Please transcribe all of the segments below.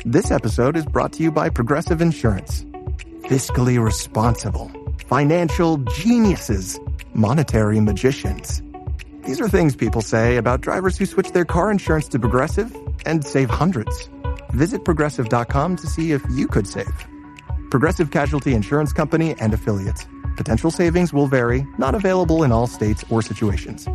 This episode is brought to you by Progressive Insurance. Fiscally responsible, financial geniuses, monetary magicians. These are things people say about drivers who switch their car insurance to Progressive and save hundreds. Visit progressive.com to see if you could save. Progressive Casualty Insurance Company and Affiliates. Potential savings will vary, not available in all states or situations.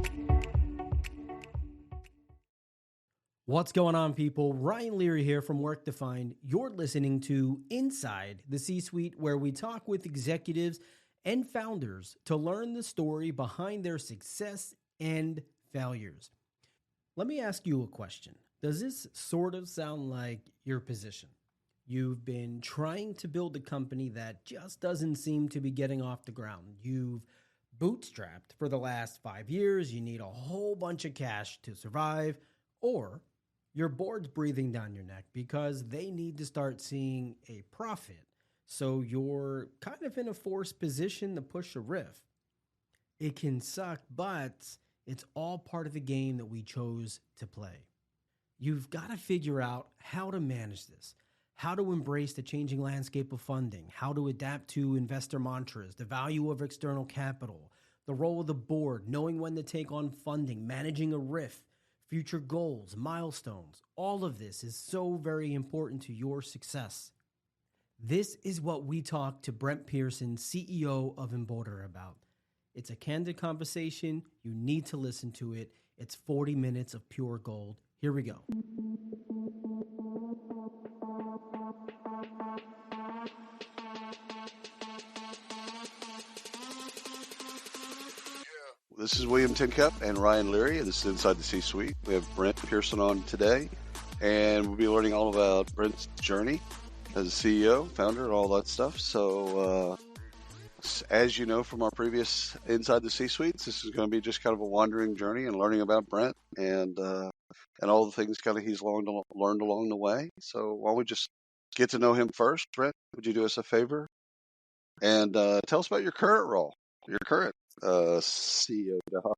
What's going on, people? Ryan Leary here from Work Defined. You're listening to Inside the C-Suite, where we talk with executives and founders to learn the story behind their success and failures. Let me ask you a question. Does this sort of sound like your position? You've been trying to build a company that just doesn't seem to be getting off the ground. You've bootstrapped for the last 5 years. You need a whole bunch of cash to survive, or your board's breathing down your neck because they need to start seeing a profit. So you're kind of in a forced position to push a riff. It can suck, but it's all part of the game that we chose to play. You've got to figure out how to manage this, how to embrace the changing landscape of funding, how to adapt to investor mantras, the value of external capital, the role of the board, knowing when to take on funding, managing a riff, future goals, milestones. All of this is so very important to your success. This is what we talked to Brent Pearson, CEO of Emborder, about. It's a candid conversation. You need to listen to it. It's 40 minutes of pure gold. Here we go. This is William Tincup and Ryan Leary, and this is Inside the C-Suite. We have Brent Pearson on today, and we'll be learning all about Brent's journey as a CEO, founder, and all that stuff. So, as you know from our previous Inside the C-Suites, this is going to be just kind of a wandering journey and learning about Brent and all the things kind of he's learned along the way. So, why don't we just get to know him first? Brent, would you do us a favor and tell us about your current role, your current CEO job?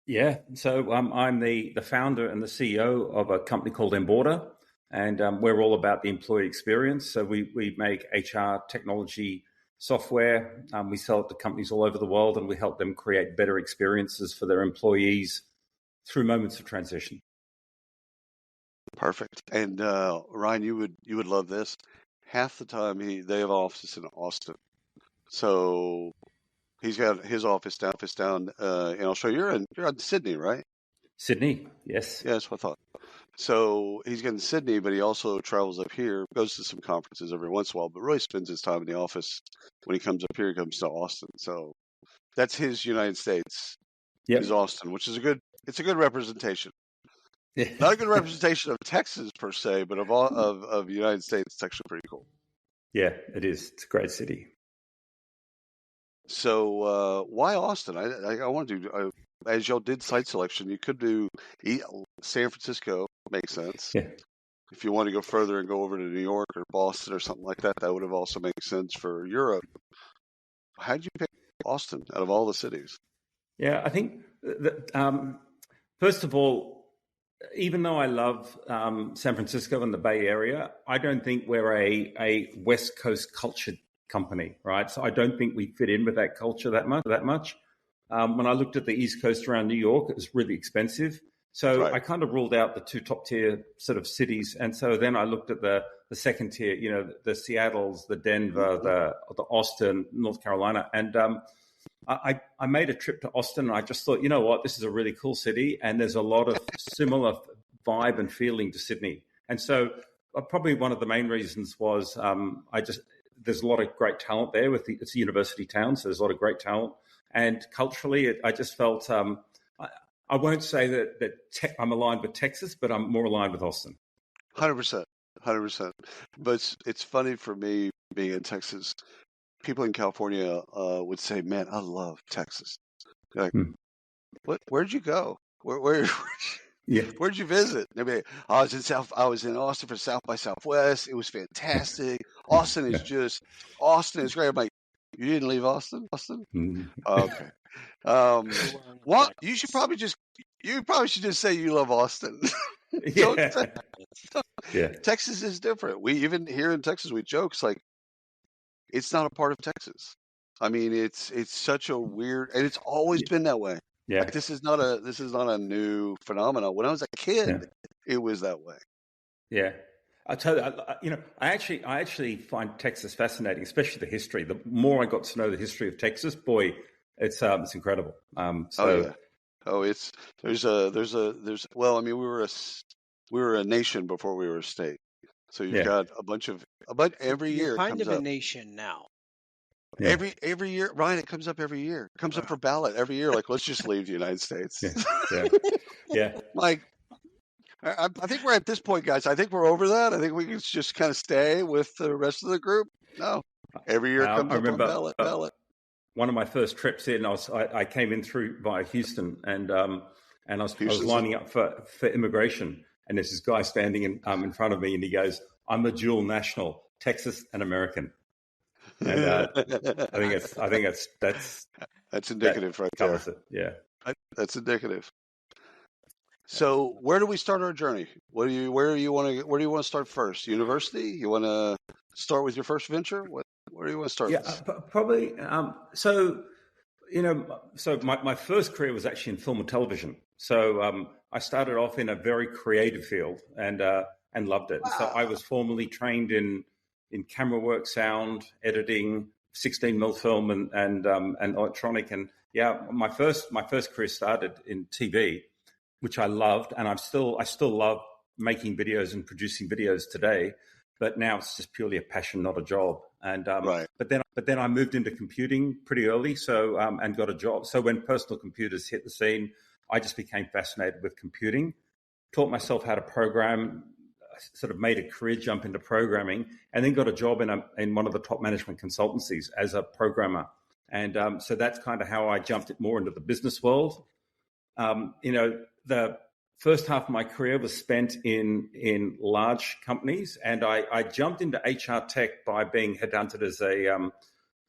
Yeah, so I'm the founder and the CEO of a company called Emborder, and we're all about the employee experience. So we make HR technology software. We sell it to companies all over the world, and we help them create better experiences for their employees through moments of transition. Perfect. And Ryan, you would love this. Half the time they have offices in Austin, so he's got his office down in Australia. You're in Sydney, right? Sydney, yes. Yeah, that's what I thought. So he's in Sydney, but he also travels up here, goes to some conferences every once in a while, but really spends his time in the office. When he comes up here, he comes to Austin. So that's his United States. Yep. Is Austin, which is a good representation. Yeah. Not a good representation of Texas per se, but of the United States. It's actually pretty cool. Yeah, it is. It's a great city. So why Austin? I want to do, as y'all did site selection, you could do San Francisco, makes sense. Yeah. If you want to go further and go over to New York or Boston or something like that, that would have also made sense for Europe. How'd you pick Austin out of all the cities? Yeah, I think that, first of all, even though I love San Francisco and the Bay Area, I don't think we're a West Coast culture company, right? So I don't think we fit in with that culture that much. When I looked at the East Coast around New York, it was really expensive. So right. I kind of ruled out the two top tier sort of cities. And so then I looked at the second tier, you know, the Seattles, the Denver, the Austin, North Carolina. And I made a trip to Austin, and I just thought, you know what, this is a really cool city. And there's a lot of similar vibe and feeling to Sydney. And so probably one of the main reasons was there's a lot of great talent there. It's a university town, so there's a lot of great talent. And culturally, I just felt, I won't say that I'm aligned with Texas, but I'm more aligned with Austin. 100%. But it's funny for me being in Texas. People in California would say, man, I love Texas. They're like, where'd you go? Where'd you visit? I was in Austin for South by Southwest. It was fantastic. Austin is great. I'm like, you didn't leave Austin? Okay. You probably should just say you love Austin. So Yeah. Yeah. Texas is different. We even here in Texas, we joke, it's like it's not a part of Texas. I mean, it's such a weird, and it's always been that way. Yeah. Like this is not a new phenomenon. When I was a Yeah. kid, it was that way. Yeah. I tell you, I actually find Texas fascinating, especially the history. The more I got to know the history of Texas, boy, it's incredible. Oh yeah. Oh, well, I mean, we were a nation before we were a state. So you've got but every You're year it kind comes of a up. nation now. Yeah. Every year, Ryan, it comes up every year. It comes up for ballot every year. Like, let's just leave the United States. Yeah. Like, I think we're at this point, guys. I think we're over that. I think we can just kind of stay with the rest of the group. No, every year it comes I up on remember ballot. One of my first trips in, I came in through via Houston, and I was lining up for immigration, and there's this guy standing in front of me, and he goes, "I'm a dual national, Texas and American." And I think that's indicative right there. It. Yeah, that's indicative. So where do we start our journey? Where do you want to start first? University? You want to start with your first venture? Where do you want to start? Yeah, probably. So my first career was actually in film and television. So I started off in a very creative field and loved it. Wow. So I was formally trained in camera work, sound, editing, 16mm film, and electronic. And yeah, my first career started in TV, which I loved, and I still love making videos and producing videos today. But now it's just purely a passion, not a job. And right. But then I moved into computing pretty early, so and got a job. So when personal computers hit the scene, I just became fascinated with computing. Taught myself how to program. Sort of made a career jump into programming, and then got a job in one of the top management consultancies as a programmer. And so that's kind of how I jumped more into the business world. The first half of my career was spent in large companies, and I jumped into HR tech by being headhunted as a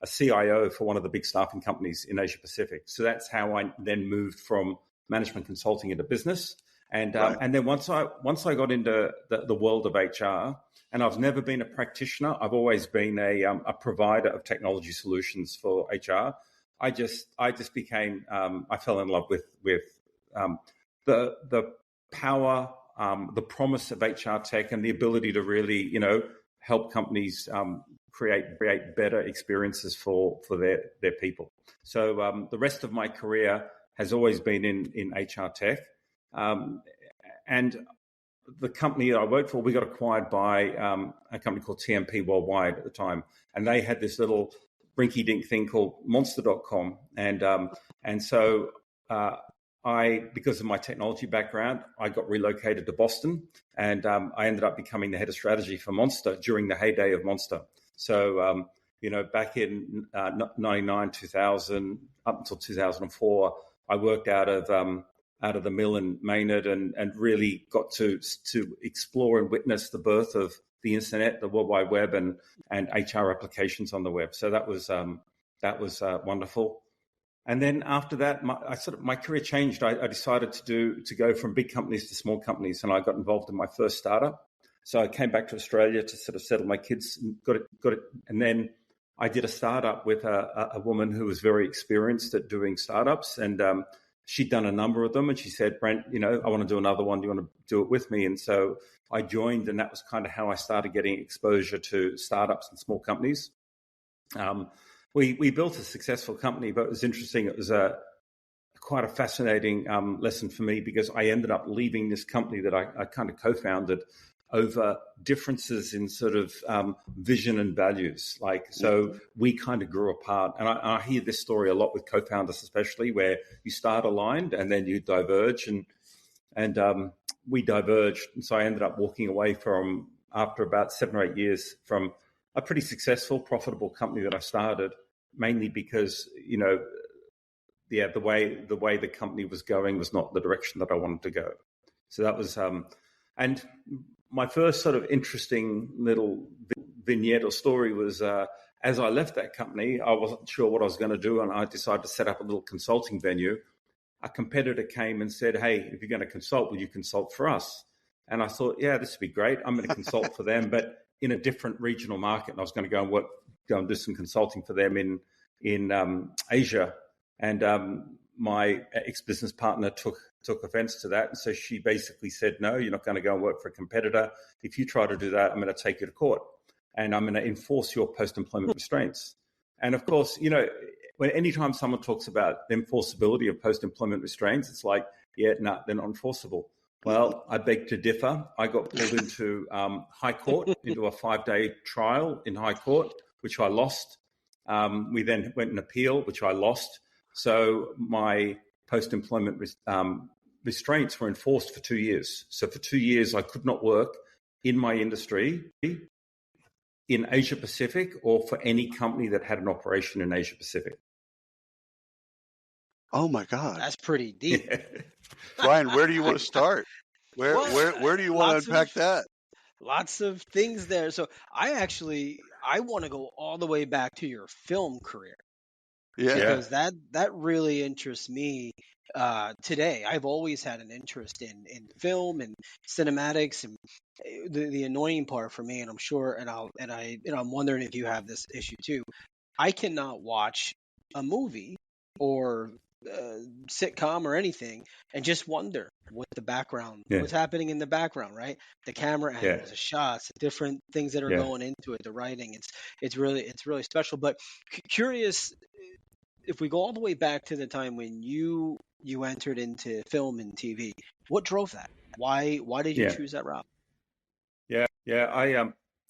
CIO for one of the big staffing companies in Asia Pacific. So that's how I then moved from management consulting into business. And then once I got into the world of HR, and I've never been a practitioner, I've always been a provider of technology solutions for HR. I just became I fell in love with the power, the promise of HR tech, and the ability to really help companies create better experiences for their people. So the rest of my career has always been in HR tech. And the company that I worked for, we got acquired by a company called TMP Worldwide at the time. And they had this little rinky-dink thing called Monster.com. And so because of my technology background, I got relocated to Boston, and I ended up becoming the head of strategy for Monster during the heyday of Monster. So, back in 99, 2000, up until 2004, I worked out of the mill in Maynard and really got to explore and witness the birth of the internet, the World Wide Web, and HR applications on the web. So that was wonderful. And then after that, my career changed. I decided to go from big companies to small companies, and I got involved in my first startup. So I came back to Australia to sort of settle my kids, got it, and then I did a startup with a woman who was very experienced at doing startups, and she'd done a number of them, and she said, "Brent, I want to do another one. Do you want to do it with me?" And so I joined, and that was kind of how I started getting exposure to startups and small companies. We built a successful company, but it was interesting. It was quite a fascinating lesson for me, because I ended up leaving this company that I kind of co-founded over differences in sort of vision and values. So we kind of grew apart. And I hear this story a lot with co-founders, especially, where you start aligned and then you diverge, and we diverged. And so I ended up walking away after about 7 or 8 years from a pretty successful, profitable company that I started, mainly because, the way the company was going was not the direction that I wanted to go. So that was, and my first sort of interesting little vignette or story was, as I left that company, I wasn't sure what I was going to do, and I decided to set up a little consulting venue. A competitor came and said, "Hey, if you're going to consult, will you consult for us?" And I thought, yeah, this would be great. I'm going to consult for them, but in a different regional market. And I was going to go and do some consulting for them in Asia. And my ex-business partner took offense to that. And so she basically said, no, you're not going to go and work for a competitor. If you try to do that, I'm going to take you to court and I'm going to enforce your post-employment restraints. And of course, anytime someone talks about the enforceability of post-employment restraints, it's like, yeah, no, they're not enforceable. Well, I beg to differ. I got pulled into High Court, into a 5-day trial in High Court, which I lost. We then went and appeal, which I lost. So my post-employment restraints were enforced for 2 years. So for 2 years, I could not work in my industry in Asia Pacific or for any company that had an operation in Asia Pacific. Oh my God, that's pretty deep. Yeah. Brian, where do you want to start? Where do you want to unpack that? Lots of things there. So I want to go all the way back to your film career. Yeah. Because that really interests me today. I've always had an interest in film and cinematics, and the annoying part for me, and I'm sure, I'm wondering if you have this issue too. I cannot watch a movie or sitcom or anything and just wonder what the background, what's happening in the background, right? The camera angles, the shots, the different things that are going into it, the writing. It's really special. But curious, if we go all the way back to the time when you entered into film and TV, what drove that? Why did you choose that route?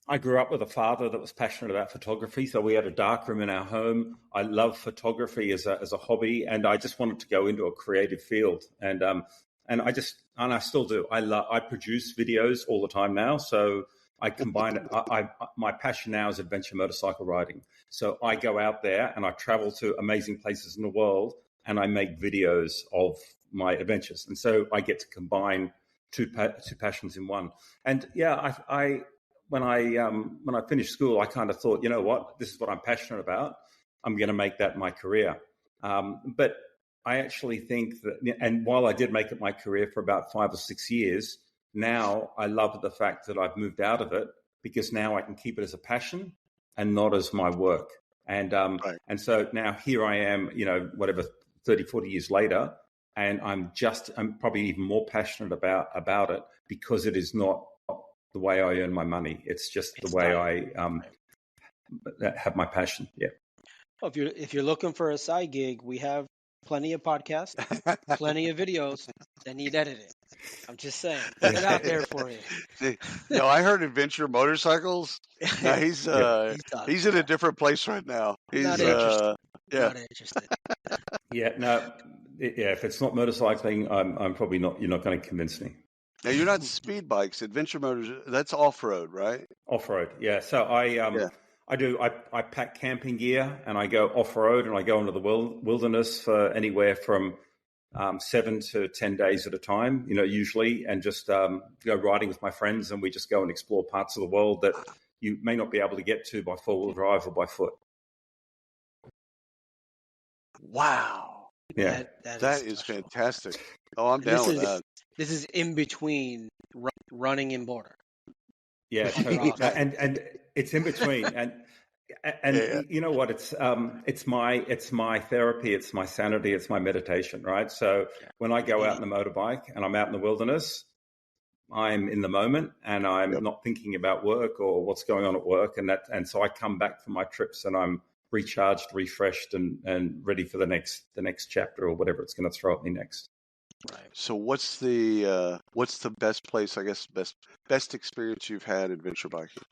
I grew up with a father that was passionate about photography, so we had a darkroom in our home. I love photography as a hobby, and I just wanted to go into a creative field, and I still do. I produce videos all the time now, so I combine it. My passion now is adventure motorcycle riding. So I go out there and I travel to amazing places in the world and I make videos of my adventures. And so I get to combine two passions in one. And when I finished school, I kind of thought, you know what, this is what I'm passionate about. I'm going to make that my career. But I actually think that, and while I did make it my career for about 5 or 6 years, now I love the fact that I've moved out of it because now I can keep it as a passion and not as my work. And and so now here I am, 30, 40 years later, and I'm probably even more passionate about it because it is not the way I earn my money. It's just the way I have my passion. Yeah. Well, if you're looking for a side gig, we have plenty of podcasts, plenty of videos that need editing. I'm just saying, put it out there for you. No, I heard adventure motorcycles. No, he's in a different place right now. He's not interested. Not interested. If it's not motorcycling, I'm probably not. You're not going to convince me. Now you're not speed bikes, adventure motors. That's off road, right? Off road, yeah. So I pack camping gear and I go off road and I go into the wilderness for anywhere from 7 to 10 days at a time, usually, and just go riding with my friends, and we just go and explore parts of the world that you may not be able to get to by 4-wheel drive or by foot. Wow. Yeah. That is fantastic. Oh, I'm down with that. This is in between running in Emborder. Yeah, totally. and it's in between, and you know what? It's my therapy, it's my sanity, it's my meditation, right? So when I go out on a motorbike and I'm out in the wilderness, I'm in the moment and I'm not thinking about work or what's going on at work, and so I come back from my trips and I'm recharged, refreshed, and ready for the next chapter or whatever it's going to throw at me next. Right. So what's the best place, I guess, best experience you've had adventure biking?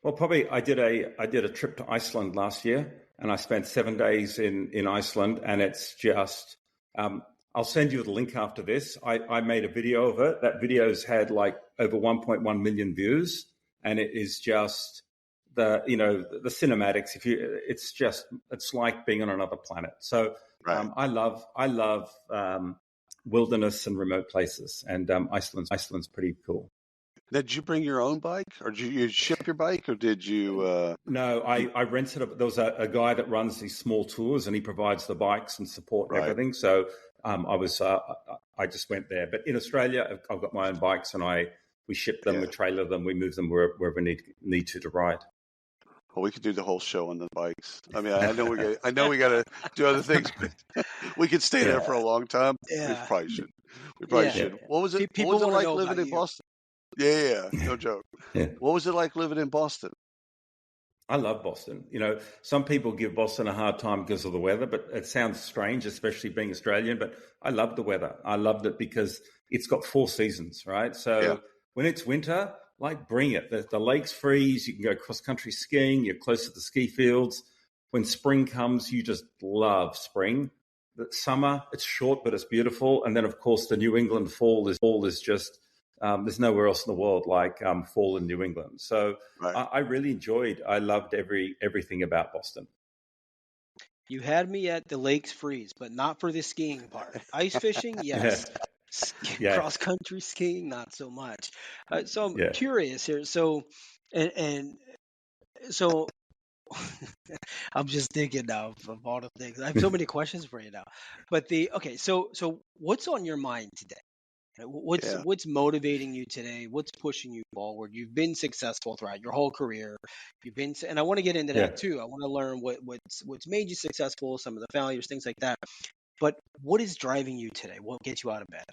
Well, probably I did a trip to Iceland last year, and I spent 7 days in Iceland, and it's just I'll send you the link after this. I made a video of it. That video's had like over 1.1 million views, and it is just the cinematics. It's like being on another planet. So I love wilderness and remote places, and Iceland's pretty cool. Did you bring your own bike, or did you ship your bike, or did you? No, I rented there was a guy that runs these small tours, and he provides the bikes and support and everything. So I just went there. But in Australia, I've got my own bikes, and I we ship them, we trailer them, we move them wherever we need to ride. Well, we could do the whole show on the bikes. I mean, I know we got to do other things, but we could stay there for a long time. Yeah. We probably should. Yeah. What was it? People What was it wanna like know living about in you. Boston? Yeah, no joke. Yeah. What was it like living in Boston? I love Boston. Some people give Boston a hard time because of the weather, but it sounds strange, especially being Australian, but I love the weather. I loved it because it's got 4 seasons, right? So when it's winter, like, bring it. The lakes freeze, you can go cross-country skiing, you're close to the ski fields. When spring comes, you just love spring. The summer, it's short, but it's beautiful. And then, of course, the New England fall is just, there's nowhere else in the world like fall in New England. So I really I loved everything about Boston. You had me at the lakes freeze, but not for the skiing part. Ice fishing, yes. Cross country skiing, not so much. So I'm curious here. So, and so I'm just thinking now of all the things. I have so many questions for you now. But so what's on your mind today? What's motivating you today? What's pushing you forward? You've been successful throughout your whole career. And I want to get into that too. I want to learn what's made you successful, some of the failures, things like that. But what is driving you today? What gets you out of bed?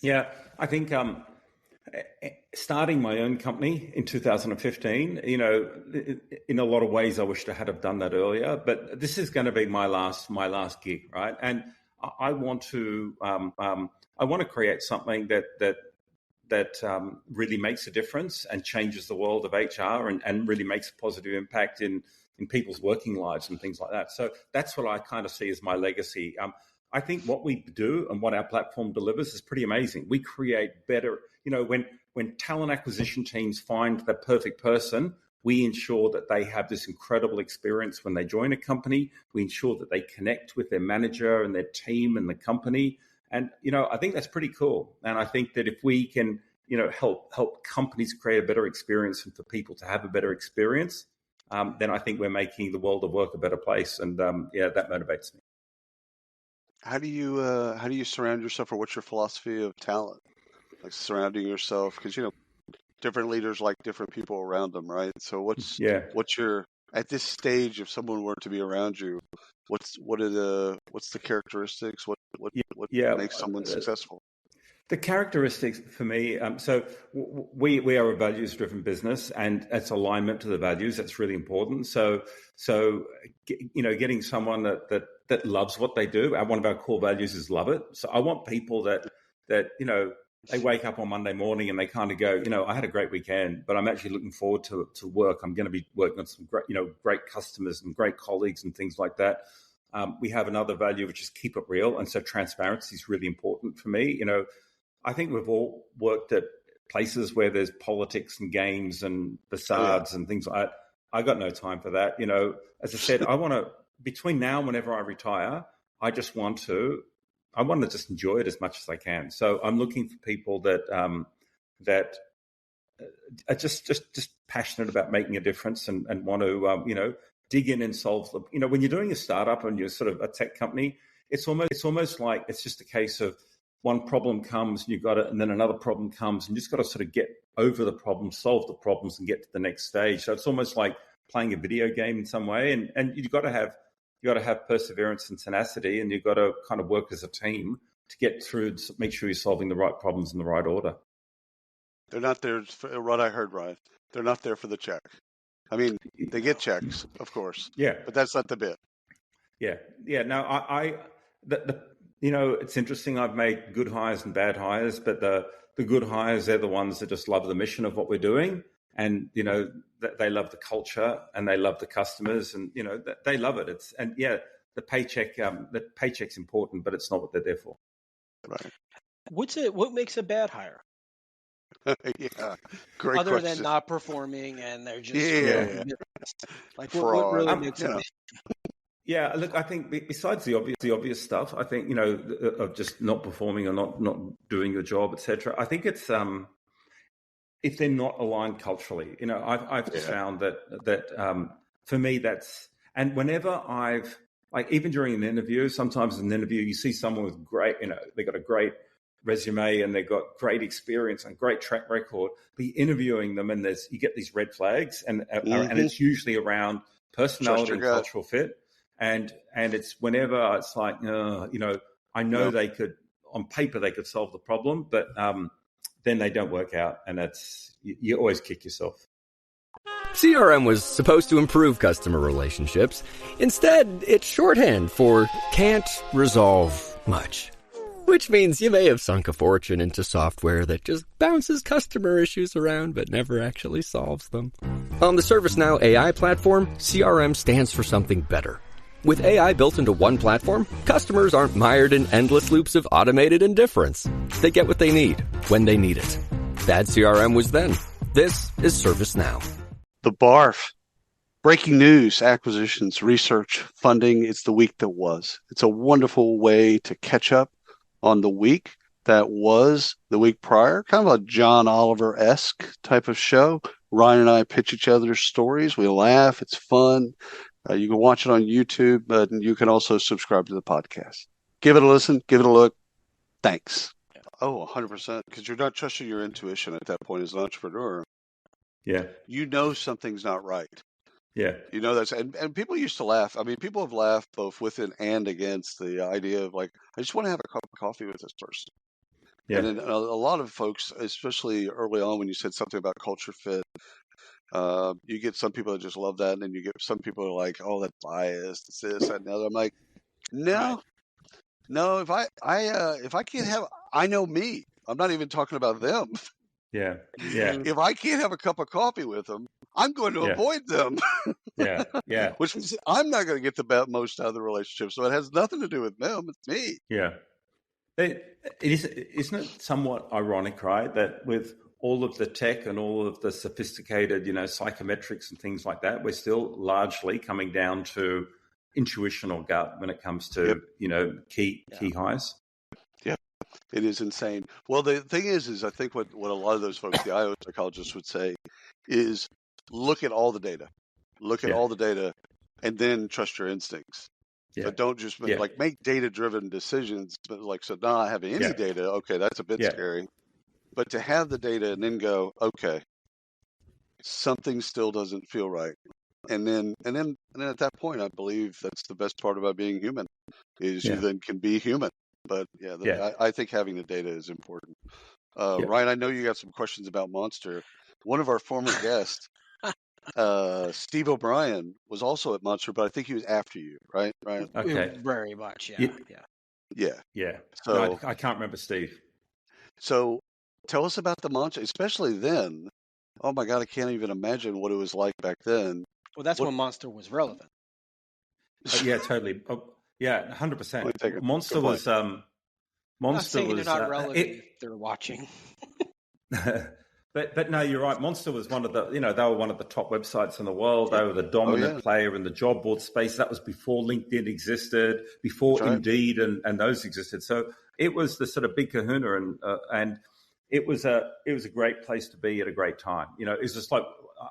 Yeah, I think starting my own company in 2015, in a lot of ways, I wished I had have done that earlier. But this is going to be my last gig, right? And I want to create something that really makes a difference and changes the world of HR and really makes a positive impact in people's working lives and things like that. So that's what I kind of see as my legacy. I think what we do and what our platform delivers is pretty amazing. We create better, when talent acquisition teams find the perfect person, we ensure that they have this incredible experience when they join a company. We ensure that they connect with their manager and their team and the company. And, I think that's pretty cool. And I think that if we can, help companies create a better experience and for people to have a better experience, then I think we're making the world of work a better place. And that motivates me. How do you surround yourself, or what's your philosophy of talent? Like surrounding yourself, because different leaders like different people around them, right? So what's your, at this stage, if someone were to be around you, what's the characteristics? What makes someone successful? The characteristics for me, so we are a values-driven business, and it's alignment to the values. That's really important. So getting someone that loves what they do. One of our core values is love it. So I want people that they wake up on Monday morning and they kind of go, I had a great weekend, but I'm actually looking forward to work. I'm going to be working on some great customers and great colleagues and things like that. We have another value, which is keep it real. And so transparency is really important for me. I think we've all worked at places where there's politics and games and facades and things like that. I got no time for that. As I said, I want to, between now and whenever I retire, I want to just enjoy it as much as I can. So I'm looking for people that are just passionate about making a difference and want to, dig in and solve them. When you're doing a startup and you're sort of a tech company, it's almost like it's just a case of one problem comes and you've got it, and then another problem comes and you just got to sort of get over the problem, solve the problems and get to the next stage. So it's almost like playing a video game in some way. And you've got to have perseverance and tenacity, and you've got to kind of work as a team to get through, to make sure you're solving the right problems in the right order. They're not there for what I heard, Ryan. They're not there for the check. I mean, they get checks, of course. Yeah. But that's not the bit. Yeah. Yeah. No, it's interesting. I've made good hires and bad hires, but the good hires, they're the ones that just love the mission of what we're doing. And, they love the culture and they love the customers and, they love it. The paycheck's important, but it's not what they're there for. Right. What makes a bad hire? Great Other question. than not performing and they're just like what really makes it. Yeah, look, I think besides the obvious stuff, I think of just not performing or not doing your job, etc. I think it's if they're not aligned culturally. I've found that for me that's, and whenever I've, like, even during an interview, sometimes in an interview you see someone with great, they got a great resume and they've got great experience and great track record, be interviewing them, and you get these red flags, and it's usually around personality and cultural fit, and it's whenever it's like, I know they could, on paper they could solve the problem, but then they don't work out, and you always kick yourself. CRM was supposed to improve customer relationships. Instead, it's shorthand for can't resolve much. Which means you may have sunk a fortune into software that just bounces customer issues around but never actually solves them. On the ServiceNow AI platform, CRM stands for something better. With AI built into one platform, customers aren't mired in endless loops of automated indifference. They get what they need, when they need it. Bad CRM was then. This is ServiceNow. The BARF. Breaking news, acquisitions, research, funding. It's the week that was. It's a wonderful way to catch up on the week that was the week prior. Kind of a John Oliver-esque type of show. Ryan and I pitch each other's stories. We laugh. It's fun. You can watch it on YouTube, but you can also subscribe to the podcast. Give it a listen. Give it a look. Thanks. Oh, 100%. Because you're not trusting your intuition at that point as an entrepreneur. Yeah. You know something's not right. Yeah. You know, and people used to laugh. I mean, people have laughed both with and against the idea of like, I just want to have a cup of coffee with this person. Yeah. And then a lot of folks, especially early on when you said something about culture fit, you get some people that just love that. And then you get some people that are like, oh, that's biased. It's this, that, and the other. I'm like, no, if I can't have, I know me. I'm not even talking about them. Yeah. Yeah. If I can't have a cup of coffee with them, I'm going to avoid them. Yeah. Yeah. Which means I'm not going to get the most out of the relationship. So it has nothing to do with them. It's me. Yeah. Isn't it somewhat ironic, right, that with all of the tech and all of the sophisticated, psychometrics and things like that, we're still largely coming down to intuition or gut when it comes to, key highs. It is insane. Well, the thing is I think what a lot of those folks, the IO psychologists, would say is look at all the data. Look at all the data and then trust your instincts. Yeah. But don't just make data-driven decisions. But so not having any data, okay, that's a bit scary. But to have the data and then go, okay, something still doesn't feel right. And then at that point, I believe that's the best part about being human is you then can be human. But I think having the data is important. Ryan, I know you got some questions about Monster. One of our former guests, Steve O'Brien, was also at Monster, but I think he was after you, right, Ryan? Okay. Very much, yeah. So no, I can't remember Steve. So tell us about the Monster, especially then. Oh my God, I can't even imagine what it was like back then. Well, that's when Monster was relevant. Yeah, totally. Yeah, 100%. Monster was. Monster was. They're not relevant if they're watching. But no, you're right. Monster was one of the. They were one of the top websites in the world. They were the dominant player in the job board space. That was before LinkedIn existed, before Indeed and those existed. So it was the sort of big kahuna, and it was a great place to be at a great time. It's just like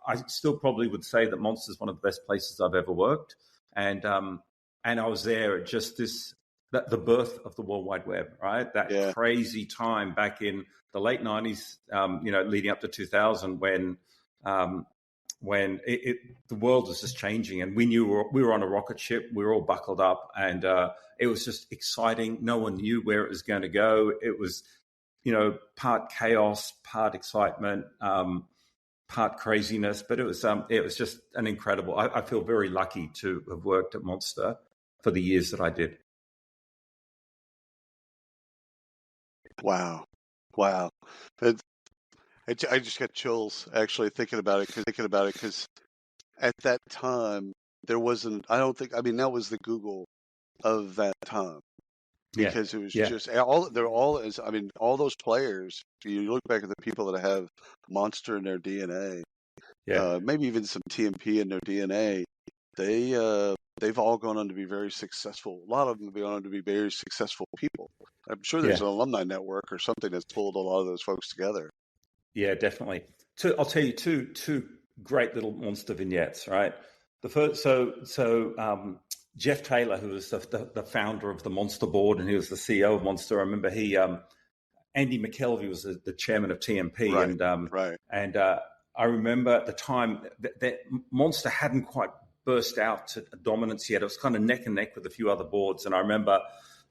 I still probably would say that Monster is one of the best places I've ever worked, and I was there at just the birth of the World Wide Web, right? That crazy time back in the late 90s, leading up to 2000 when the world was just changing, and we knew we were on a rocket ship. We were all buckled up, and it was just exciting. No one knew where it was going to go. It was, part chaos, part excitement, part craziness, but it was just an incredible. I feel very lucky to have worked at Monster for the years that I did. Wow. I just got chills actually thinking about it because at that time there wasn't. I don't think. I mean, that was the Google of that time because it was just all. They're all. I mean, all those players. You look back at the people that have Monster in their DNA. Maybe even some TMP in their DNA. They've all gone on to be very successful. A lot of them have gone on to be very successful people. I'm sure there's an alumni network or something that's pulled a lot of those folks together. Yeah, definitely. I'll tell you two great little Monster vignettes, right? The first, so Jeff Taylor, who was the founder of the Monster board and he was the CEO of Monster, I remember Andy McKelvey was the chairman of TMP, right. And I remember at the time that Monster hadn't quite burst out to dominance yet. It was kind of neck and neck with a few other boards, and I remember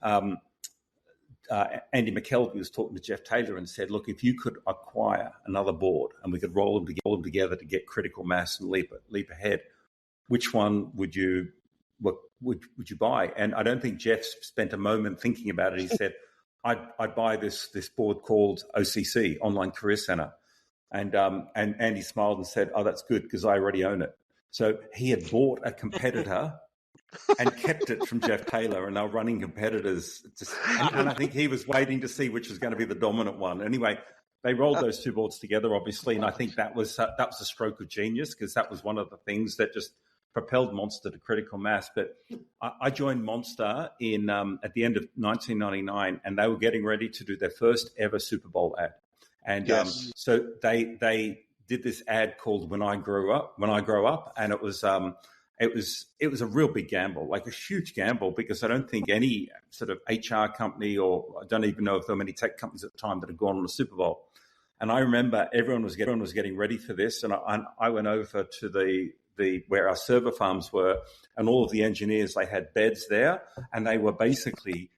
Andy McKelvey was talking to Jeff Taylor and said, "Look, if you could acquire another board and we could roll them together to get critical mass and leap ahead, which one would you buy?" And I don't think Jeff spent a moment thinking about it. He said, I'd buy this board called OCC, Online Career Center. And Andy smiled and said, "Oh, that's good because I already own it." So he had bought a competitor and kept it from Jeff Taylor, and they're running competitors. And I think he was waiting to see which was going to be the dominant one. Anyway, they rolled those two boards together, obviously, and I think that was a stroke of genius because that was one of the things that just propelled Monster to critical mass. But I joined Monster in at the end of 1999, and they were getting ready to do their first ever Super Bowl ad. And so they did this ad called "When I Grow Up," and it was a real big gamble, like a huge gamble, because I don't think any sort of HR company, or I don't even know if there were many tech companies at the time that had gone on a Super Bowl. And I remember everyone was getting ready for this, and I went over to the where our server farms were, and all of the engineers, they had beds there, and they were basically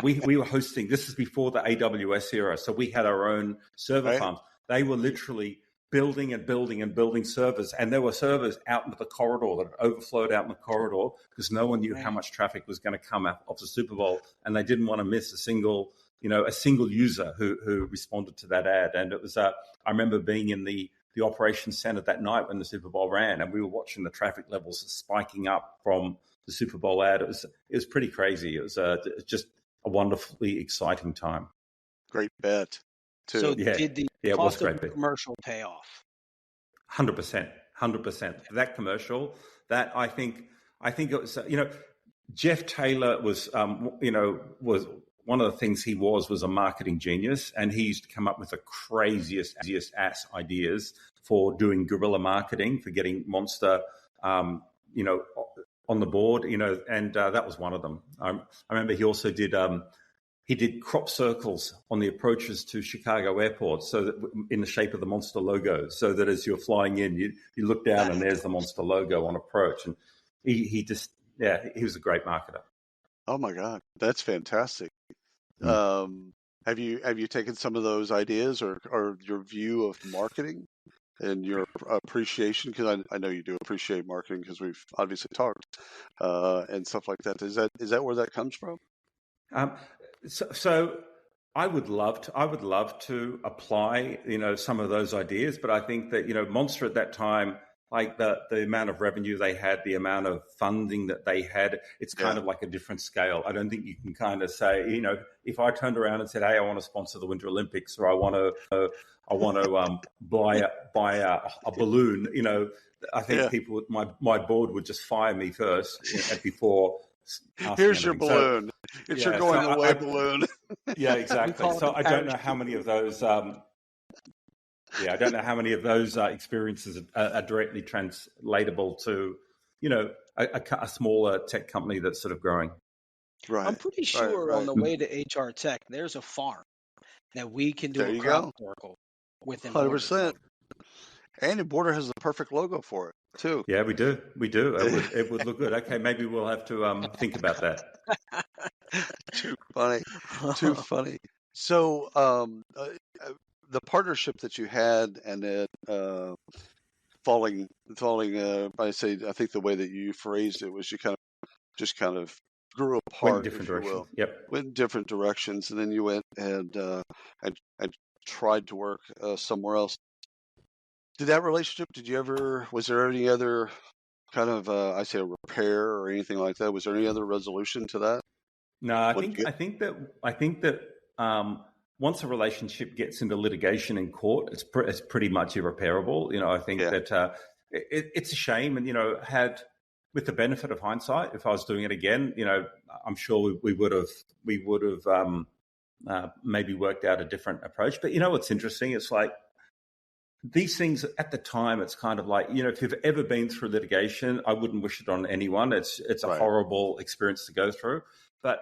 we were hosting. This is before the AWS era, so we had our own server farms. They were literally building servers, and there were servers out into the corridor that overflowed out in the corridor because no one knew how much traffic was going to come out of the Super Bowl, and they didn't want to miss a single user who responded to that ad. And it was I remember being in the operations center that night when the Super Bowl ran, and we were watching the traffic levels spiking up from the Super Bowl ad. It was pretty crazy. It was just a wonderfully exciting time. Great bet, too. So did the cost of the commercial pay off? 100%. That commercial, that I think it was, Jeff Taylor was one of the things he was a marketing genius, and he used to come up with the craziest ass ideas for doing guerrilla marketing, for getting Monster, on the board, and that was one of them. I remember he also did crop circles on the approaches to Chicago Airport, so that in the shape of the Monster logo, so that as you're flying in, you look down and there's the Monster logo on approach. And he was a great marketer. Oh my God, that's fantastic. Have you taken some of those ideas or your view of marketing and your appreciation? Because I know you do appreciate marketing because we've obviously talked and stuff like that. Is that where that comes from? So I would love to apply, some of those ideas, but I think that, Monster at that time, like the amount of revenue they had, the amount of funding that they had, it's kind of like a different scale. I don't think you can kind of say, if I turned around and said, "Hey, I want to sponsor the Winter Olympics," or I want to buy a balloon, I think people, my board would just fire me first before. Here's your balloon. It's your going away balloon. Yeah, exactly. So I don't know how many of those. I don't know how many of those experiences are directly translatable to, a smaller tech company that's sort of growing. Right. I'm pretty sure on the way to HR Tech, there's a farm that we can do a crop circle with. 100%. And Emborder has the perfect logo for it too. Yeah, we do. It would look good. Okay, maybe we'll have to think about that. Too funny. So the partnership that you had and then falling. I think the way that you phrased it was you kind of grew apart. Went in different directions. Yep. Went in different directions, and then you went and tried to work somewhere else. Did that relationship? Was there any other kind of a repair or anything like that? Was there any other resolution to that? No, I think that once a relationship gets into litigation in court, it's pretty much irreparable. I think that it's a shame, and had, with the benefit of hindsight, if I was doing it again, I'm sure we would have maybe worked out a different approach. But what's interesting? It's like, these things at the time, it's kind of like, if you've ever been through litigation, I wouldn't wish it on anyone. It's a horrible experience to go through. But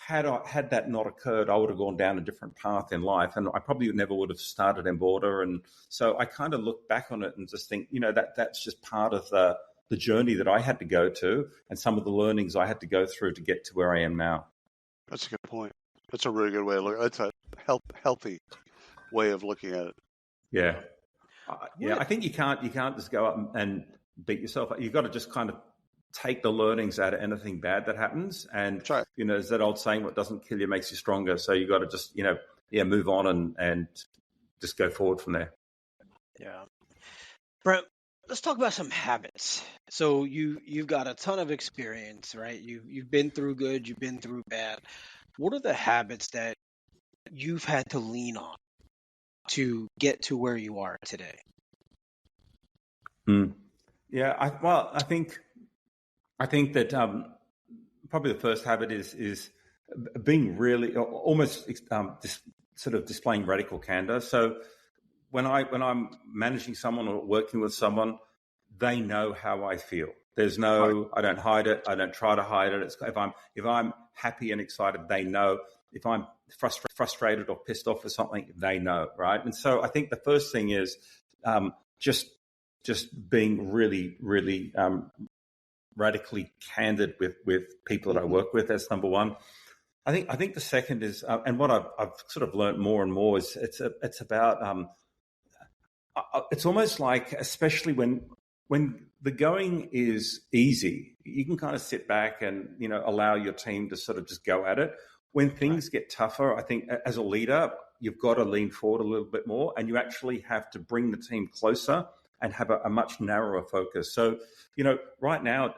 had that not occurred, I would have gone down a different path in life, and I probably never would have started Emborder. And so I kind of look back on it and just think, that's just part of the journey that I had to go to, and some of the learnings I had to go through to get to where I am now. That's a good point. That's a really good way of looking. That's a healthy way of looking at it. Yeah, I think you can't just go up and beat yourself up. You've got to just kind of take the learnings out of anything bad that happens. And, right. There's that old saying, what doesn't kill you makes you stronger. So you got to just, move on and just go forward from there. Yeah. Brent, let's talk about some habits. So you've got a ton of experience, right? You've been through good, you've been through bad. What are the habits that you've had to lean on to get to where you are today? Yeah, I think that probably the first habit is being really almost sort of displaying radical candor. So when I'm managing someone or working with someone, they know how I feel. There's no, I don't hide it. I don't try to hide it. If I'm happy and excited, they know. If I'm frustrated or pissed off or something, they know, right? And so I think the first thing is just being really, really radically candid with people that I work with. That's number one. I think the second is, and what I've sort of learned more and more is it's about it's almost like, especially when the going is easy, you can kind of sit back and allow your team to sort of just go at it. When things get tougher, I think as a leader, you've got to lean forward a little bit more, and you actually have to bring the team closer and have a much narrower focus. So, right now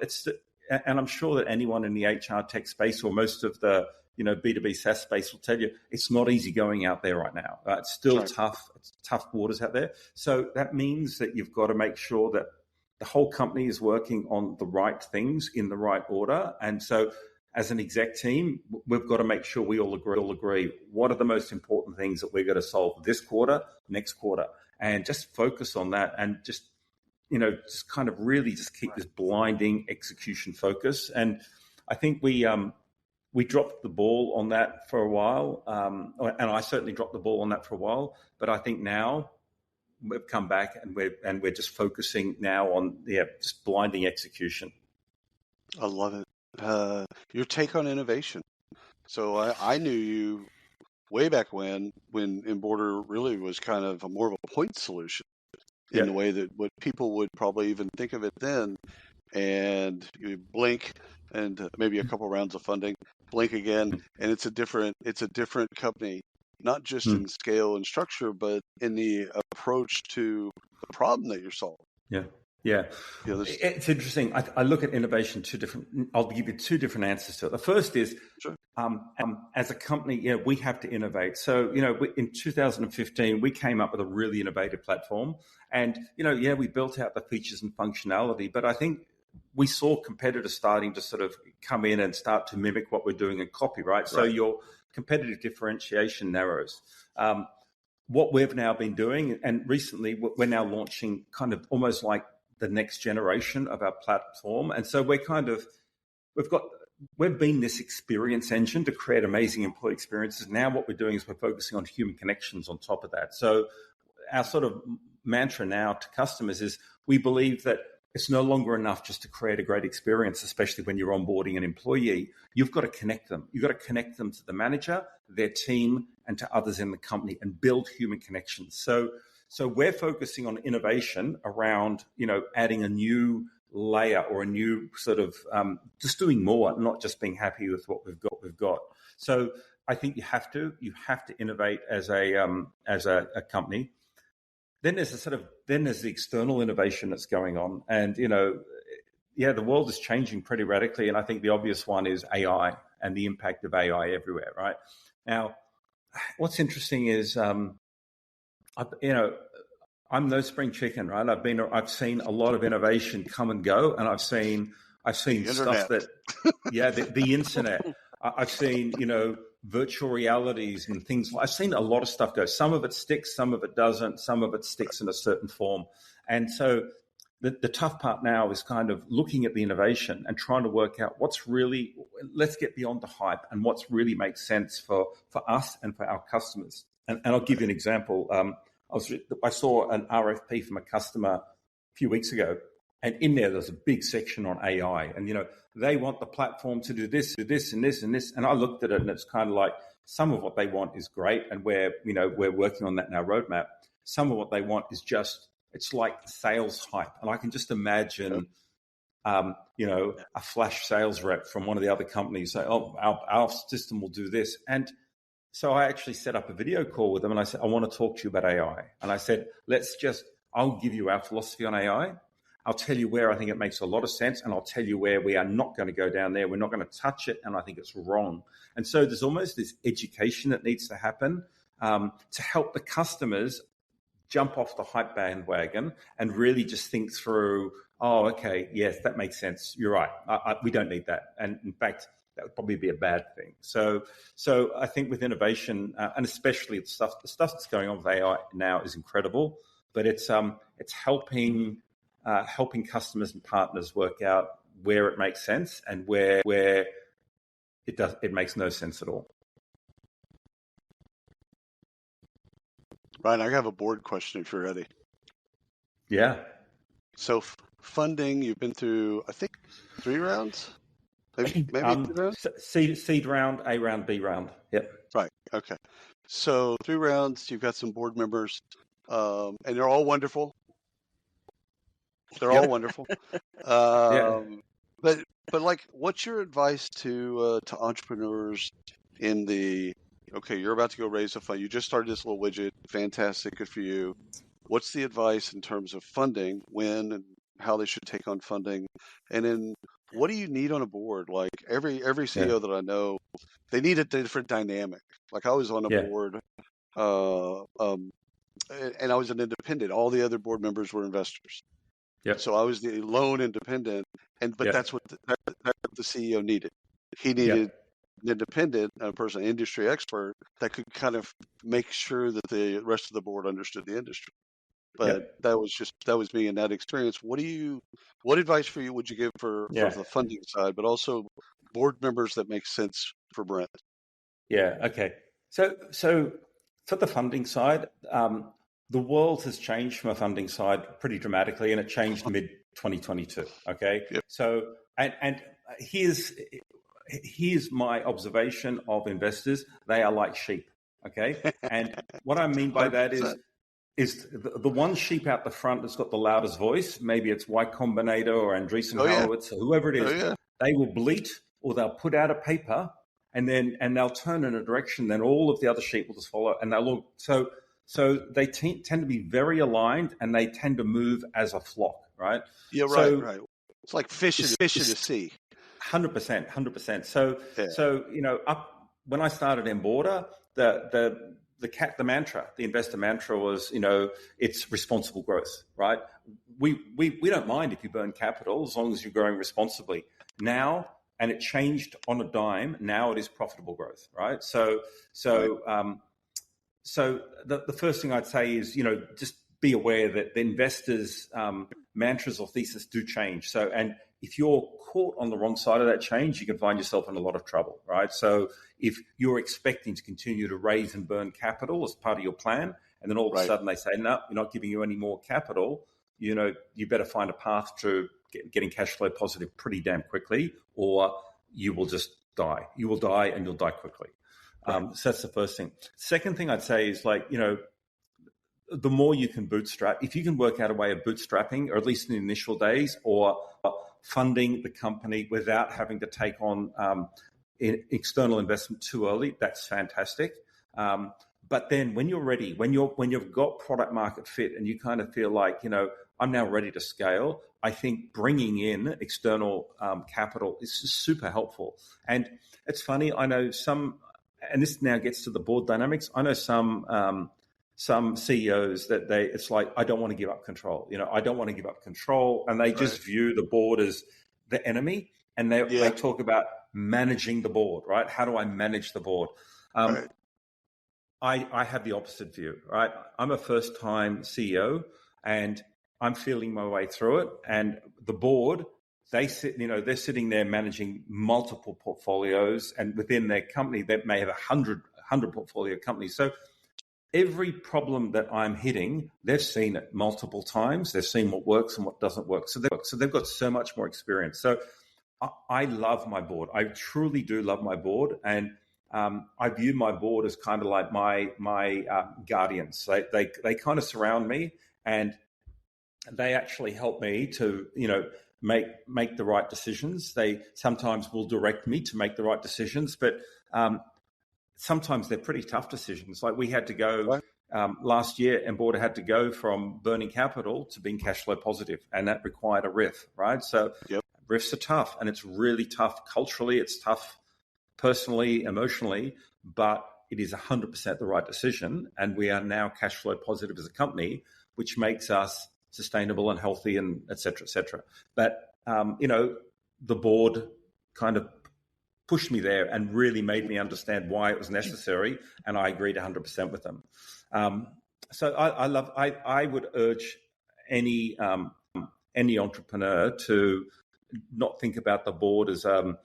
and I'm sure that anyone in the HR tech space or most of the, B2B SaaS space will tell you it's not easy going out there right now. It's still tough. It's tough waters out there. So that means that you've got to make sure that the whole company is working on the right things in the right order. And so as an exec team, we've got to make sure we all agree what are the most important things that we're going to solve this quarter, next quarter, and just focus on that and just kind of really just keep this blinding execution focus. And I think we dropped the ball on that for a while, and I certainly dropped the ball on that for a while. But I think now we've come back and we're just focusing now on just blinding execution. I love it. Your take on innovation. So I knew you way back when Emborder really was kind of more of a point solution in the way that what people would probably even think of it then. And you blink and maybe a couple rounds of funding, blink again, and it's a different company, not just in scale and structure, but in the approach to the problem that you're solving. Yeah. It's interesting. I look at innovation I'll give you two different answers to it. The first is, as a company, we have to innovate. So, in 2015, we came up with a really innovative platform, and, we built out the features and functionality, but I think we saw competitors starting to sort of come in and start to mimic what we're doing and copy, right? So your competitive differentiation narrows. What we've now been doing, and recently we're now launching kind of almost like the next generation of our platform. And so we've been this experience engine to create amazing employee experiences. Now what we're doing is we're focusing on human connections on top of that. So our sort of mantra now to customers is we believe that it's no longer enough just to create a great experience, especially when you're onboarding an employee. You've got to connect them. You've got to connect them to the manager, their team, and to others in the company and build human connections. So we're focusing on innovation around, adding a new layer or a new sort of just doing more, not just being happy with what we've got. So I think you have to innovate as a company. Then there's the external innovation that's going on, and the world is changing pretty radically. And I think the obvious one is AI and the impact of AI everywhere. Right now, what's interesting is, I'm no spring chicken, right? I've seen a lot of innovation come and go, and I've seen stuff that, the internet. I've seen, virtual realities and things. I've seen a lot of stuff go. Some of it sticks, some of it doesn't. Some of it sticks in a certain form. And so, the tough part now is kind of looking at the innovation and trying to work out let's get beyond the hype and what's really makes sense for us and for our customers. And I'll give you an example. I saw an RFP from a customer a few weeks ago, and in there's a big section on AI. And, they want the platform to do this, and this, and this. And I looked at it, and it's kind of like some of what they want is great, and we're working on that in our roadmap. Some of what they want is just, it's like sales hype. And I can just imagine, a flash sales rep from one of the other companies say, oh, our system will do this. And so I actually set up a video call with them, and I said, I want to talk to you about AI. And I said, I'll give you our philosophy on AI. I'll tell you where I think it makes a lot of sense, and I'll tell you where we are not going to go down there. We're not going to touch it, and I think it's wrong. And so there's almost this education that needs to happen to help the customers jump off the hype bandwagon and really just think through, oh, okay, yes, that makes sense. You're right. We don't need that. And in fact, that would probably be a bad thing. So I think with innovation, and especially the stuff that's going on with AI now is incredible, but it's helping customers and partners work out where it makes sense and where it makes no sense at all. Ryan, I have a board question if you're ready. Yeah. So funding, you've been through, I think, 3 rounds? Maybe 2 rounds? Seed round, A round, B round. Yep. Right. Okay. So 3 rounds, you've got some board members, and they're all wonderful. They're all wonderful. But like, what's your advice to entrepreneurs in okay, you're about to go raise a fund. You just started this little widget. Fantastic. Good for you. What's the advice in terms of funding, when and how they should take on funding? And then what do you need on a board? Like every CEO that I know, they need a different dynamic. Like I was on a board, and I was an independent. All the other board members were investors. Yep. So I was the lone independent, but that's what the CEO needed. He needed an independent, a person, an industry expert that could kind of make sure that the rest of the board understood the industry. But that was me in that experience. What advice would you give for the funding side, but also board members that make sense for Brent? Yeah. Okay. So for the funding side, the world has changed from a funding side pretty dramatically, and it changed mid 2022. Okay. Yep. So and here's my observation of investors: they are like sheep. Okay. And what I mean by that is the one sheep out the front that's got the loudest voice. Maybe it's Y Combinator or Andreessen Horowitz or whoever it is. They will bleat, or they'll put out a paper, and they'll turn in a direction. Then all of the other sheep will just follow, and they'll look. So they tend to be very aligned, and they tend to move as a flock, right? Yeah, right, right. It's like fish in the sea. 100%. So when I started Emborder, the mantra, the investor mantra was, it's responsible growth, right? We don't mind if you burn capital as long as you're growing responsibly. Now, and it changed on a dime. Now it is profitable growth, right? So the first thing I'd say is, just be aware that the investors' mantras or thesis do change. So, and if you're caught on the wrong side of that change, you can find yourself in a lot of trouble, right? So if you're expecting to continue to raise and burn capital as part of your plan, and then all of a sudden they say, no, we're not giving you any more capital, you better find a path to getting cash flow positive pretty damn quickly, or you will just die. You will die, and you'll die quickly. So that's the first thing. Second thing I'd say is, like, the more you can bootstrap, if you can work out a way of bootstrapping, or at least in the initial days, or funding the company without having to take on external investment too early, that's fantastic. But then when you're ready, when you've got product market fit, and you kind of feel like, I'm now ready to scale, I think bringing in external capital is super helpful. And it's funny, I know some, and this now gets to the board dynamics. I know some CEOs that it's like, I don't want to give up control. I don't want to give up control. And they just view the board as the enemy. And they talk about managing the board, right? How do I manage the board? I have the opposite view, right? I'm a first-time CEO, and I'm feeling my way through it. And the board, they're sitting there managing multiple portfolios, and within their company, they may have 100 portfolio companies. So every problem that I'm hitting, they've seen it multiple times. They've seen what works and what doesn't work. So they've got so much more experience. So I love my board. I truly do love my board. And I view my board as kind of like my guardians. They kind of surround me, and they actually help me to, make the right decisions. They sometimes will direct me to make the right decisions, but sometimes they're pretty tough decisions. Like we had to go last year, Emborder had to go from burning capital to being cash flow positive, and that required a RIF, right? So RIFs are tough, and it's really tough culturally. It's tough personally, emotionally, but it is 100% the right decision. And we are now cash flow positive as a company, which makes us sustainable and healthy, and et cetera, et cetera. But, the board kind of pushed me there and really made me understand why it was necessary. And I agreed 100% with them. So I would urge any entrepreneur to not think about the board as a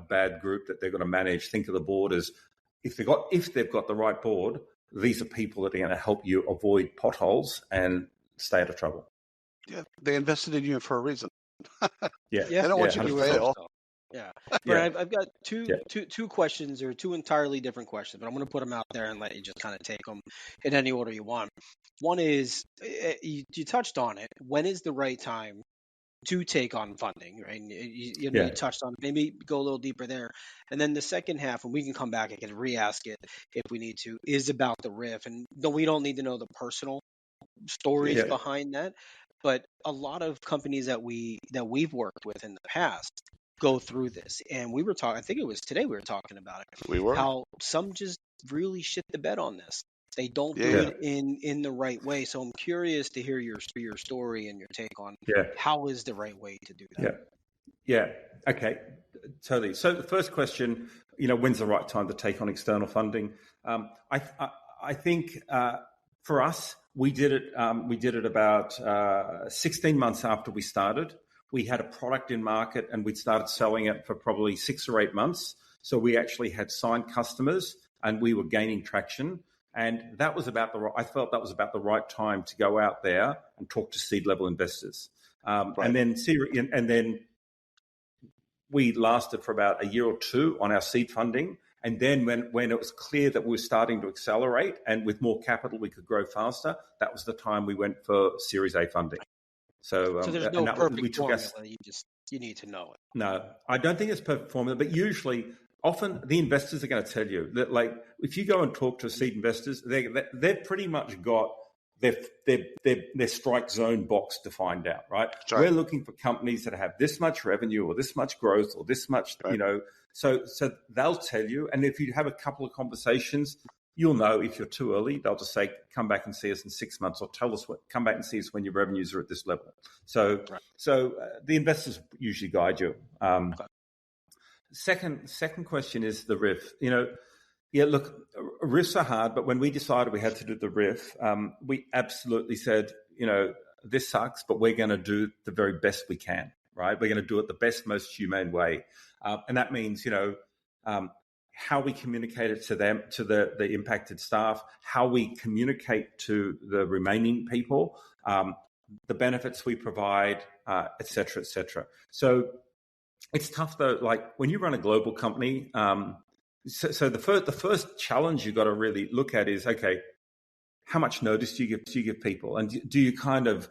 bad group that they're going to manage. Think of the board as if they've got the right board, these are people that are going to help you avoid potholes and stay out of trouble. Yeah, they invested in you for a reason. Yeah, they don't want you to fail. Yeah, but I've got two questions, or two entirely different questions, but I'm going to put them out there and let you just kind of take them in any order you want. One is, you touched on it. When is the right time to take on funding, right? And you touched on it. Maybe go a little deeper there. And then the second half, and we can come back, I can re-ask it if we need to, is about the RIF. And we don't need to know the personal stories behind that, but a lot of companies that we've worked with in the past go through this. And we were talking, I think it was today we were talking about it. We were. How some just really shit the bed on this. They don't do it in the right way. So I'm curious to hear your story and your take on how is the right way to do that. Yeah. Okay. Totally. So the first question, when's the right time to take on external funding? I think for us, we did it about 16 months after we started. We had a product in market, and we'd started selling it for probably 6 or 8 months. So we actually had signed customers, and we were gaining traction. And that was I felt that was about the right time to go out there and talk to seed level investors. And then we lasted for about a year or two on our seed funding. And then when it was clear that we were starting to accelerate and with more capital we could grow faster, that was the time we went for Series A funding. So there's no perfect formula. You need to know it. No, I don't think it's perfect formula, but usually, often the investors are going to tell you that, like, if you go and talk to seed investors, they've pretty much got their strike zone box defined out, right? We're looking for companies that have this much revenue or this much growth or this much, So they'll tell you, and if you have a couple of conversations, you'll know if you're too early. They'll just say, come back and see us in 6 months, or come back and see us when your revenues are at this level. So the investors usually guide you. Second question is the RIF. Look, RIFs are hard, but when we decided we had to do the RIF, we absolutely said, this sucks, but we're going to do the very best we can, right? We're going to do it the best, most humane way. And that means, how we communicate it to them, to the impacted staff, how we communicate to the remaining people, the benefits we provide, et cetera, et cetera. So it's tough though. Like when you run a global company, so the first challenge you've got to really look at is, okay, how much notice do you give people? And do you kind of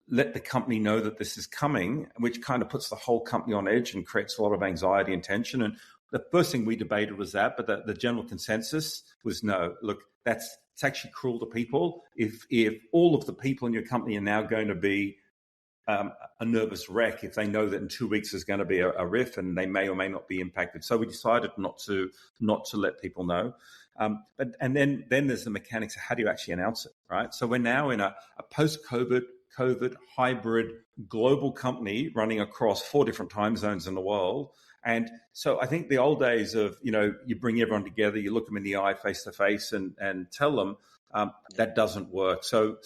let the company know that this is coming, which kind of puts the whole company on edge and creates a lot of anxiety and tension? And the first thing we debated was that, but the general consensus was no. Look, it's actually cruel to people if all of the people in your company are now going to be a nervous wreck if they know that in 2 weeks there's going to be a RIF and they may or may not be impacted. So we decided not to let people know. But then there's the mechanics of how do you actually announce it, right? So we're now in a post-COVID hybrid global company running across 4 different time zones in the world. And so I think the old days of, you bring everyone together, you look them in the eye face to face and tell them, that doesn't work. So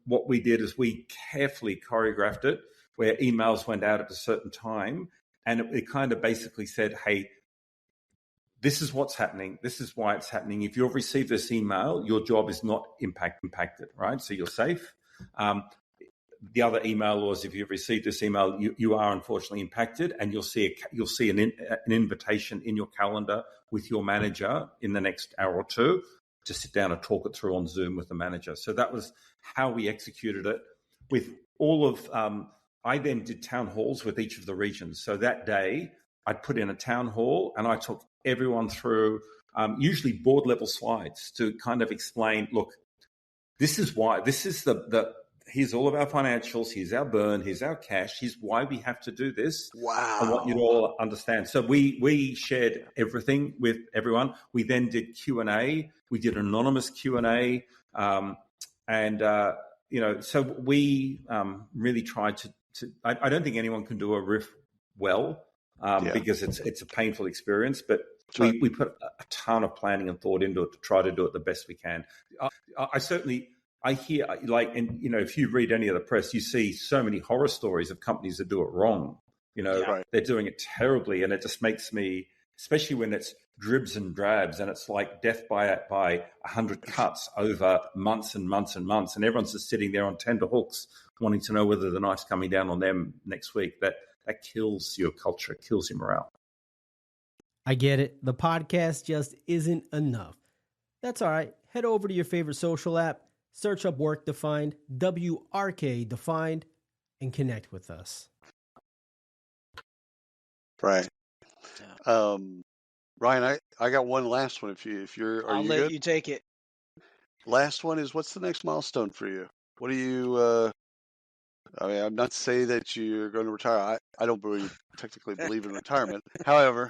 what we did is we carefully choreographed it where emails went out at a certain time. And it kind of basically said, hey, this is what's happening. This is why it's happening. If you've received this email, your job is not impacted, right? So you're safe. The other email was, if you've received this email, you are unfortunately impacted, and you'll see an invitation in your calendar with your manager in the next hour or two to sit down and talk it through on Zoom with the manager. So that was how we executed it. With all of, I then did town halls with each of the regions. So that day, I'd put in a town hall and I took everyone through usually board level slides to kind of explain, look, this is why, this is here's all of our financials, here's our burn, here's our cash, here's why we have to do this. Wow. I want you to all understand. So we shared everything with everyone. We then did Q&A. We did anonymous Q&A. So we really tried to I don't think anyone can do a riff well because it's a painful experience, but we put a ton of planning and thought into it to try to do it the best we can. I hear, if you read any of the press, you see so many horror stories of companies that do it wrong. They're doing it terribly, and it just makes me, especially when it's dribs and drabs, and it's like death by 100 cuts over months and months and months, and everyone's just sitting there on tender hooks, wanting to know whether the knife's coming down on them next week. That kills your culture, kills your morale. I get it. The podcast just isn't enough. That's all right. Head over to your favorite social app, search up Work Defined, WRK Defined, and connect with us. Right. Ryan, I got one last one. I'll let you take it. Last one is, what's the next milestone for you? What do you? I'm not saying that you're going to retire. I don't technically believe in retirement. However,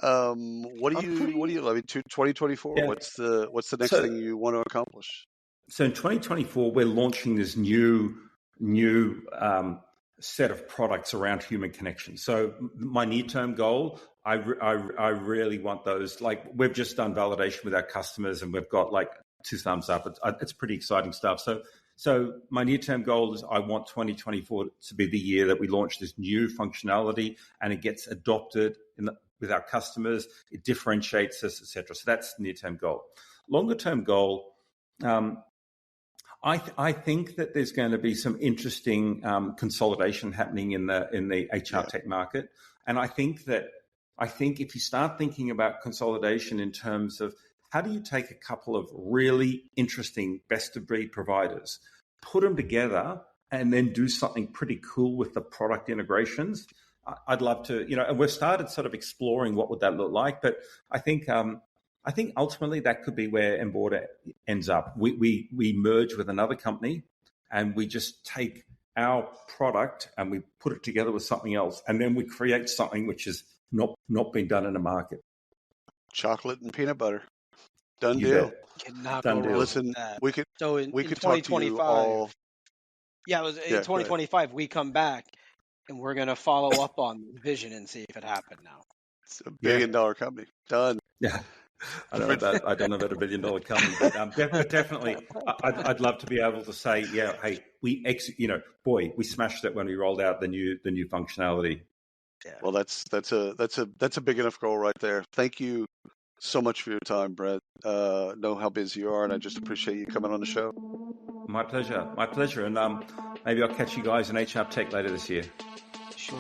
what do you? 2024. Yeah. What's the next thing you want to accomplish? So in 2024, we're launching this new set of products around human connection. So my near-term goal, I really want those. Like, we've just done validation with our customers, and we've got like 2 thumbs up. It's pretty exciting stuff. So my near-term goal is I want 2024 to be the year that we launch this new functionality and it gets adopted with our customers. It differentiates us, etc. So that's near-term goal. Longer-term goal. I think that there's going to be some interesting consolidation happening in the HR tech market, and I think if you start thinking about consolidation in terms of how do you take a couple of really interesting best-of-breed providers, put them together, and then do something pretty cool with the product integrations. I'd love to, and we've started sort of exploring what would that look like, but I think ultimately that could be where Emborder ends up. We merge with another company and we just take our product and we put it together with something else, and then we create something which has not been done in the market. Chocolate and peanut butter. Done deal. Cannot Done go deal. wrong Listen, with that. We could 2025. All... Yeah, it was in 2025. We come back and we're going to follow up on the vision and see if it happened now. It's a $1 billion company. Done. Yeah. I don't know about $1 billion company, but definitely, I'd love to be able to say, hey, we we smashed it when we rolled out the new functionality. Yeah. Well, that's a big enough goal right there. Thank you so much for your time, Brent. Know how busy you are, and I just appreciate you coming on the show. My pleasure. And maybe I'll catch you guys in HR Tech later this year. Sure.